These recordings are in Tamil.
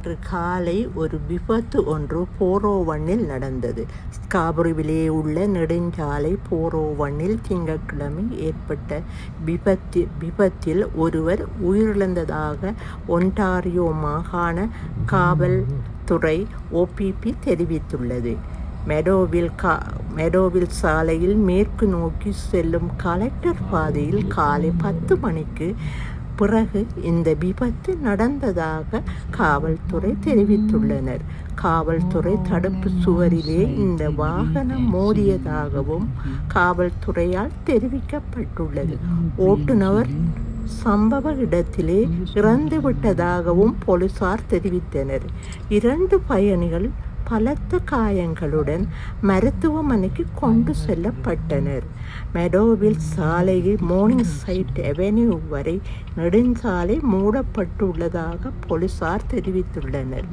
இன்று காலை ஒரு விபத்து ஒன்று 401 நடந்தது. ஸ்காபரோவிலே உள்ள நெடுஞ்சாலை 401 திங்கட்கிழமை ஏற்பட்ட விபத்தில் ஒருவர் உயிரிழந்ததாக ஒன்டாரியோ மாகாண காவல்துறை OPP தெரிவித்துள்ளது. மெடோவில் சாலையில் மேற்கு நோக்கி செல்லும் கலெக்டர் பாதையில் காலை 10 மணிக்கு பிறகு இந்த விபத்து நடந்ததாக காவல்துறை தெரிவித்துள்ளனர். காவல்துறை தடுப்பு சுவரிலே இந்த வாகனம் மோதியதாகவும் காவல்துறையால் தெரிவிக்கப்பட்டுள்ளது. ஓட்டுநர் சம்பவ இடத்திலே இறந்துவிட்டதாகவும் போலீசார் தெரிவித்தனர். 2 பயணிகள் பலத்த காயங்களுடன் மருத்துவமனைக்கு கொண்டு செல்லப்பட்டனர். மெடோவில் சாலையில் மோர்னிங் சைட் அவென்யூ வரை நெடுஞ்சாலை மூடப்பட்டுள்ளதாக போலீசார் தெரிவித்துள்ளனர்.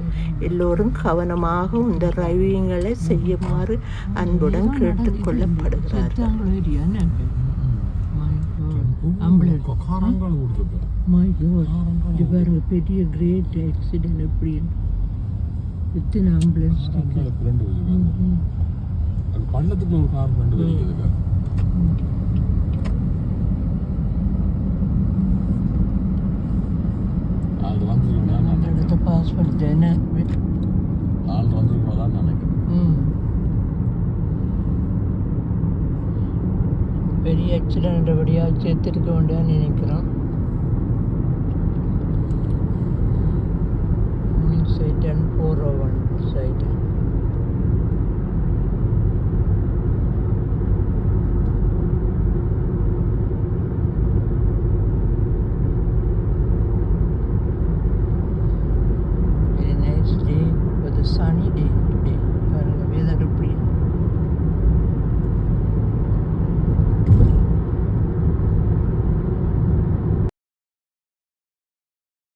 எல்லோரும் கவனமாக இந்த டிரைவிங்களை செய்யுமாறு அன்புடன் கேட்டுக்கொள்ளப்படுகிறார்கள். பெரிய கிரேட் ஆக்சிடென்ட் எப்படி எத்தனை ஆம்புலன்ஸ் பள்ளத்துக்கு ஒரு கார் ரெண்டு பேருக்கு ஆள் வந்துருக்கா அடுத்த பாஸ்போர்ட் தானே ஆள் வந்துருக்கா நினைக்கிறேன். பெரிய ஆக்சிடென்ட் எப்படியாக சேர்த்துருக்க வேண்டியான்னு நினைக்கிறோம். Side and 401 side.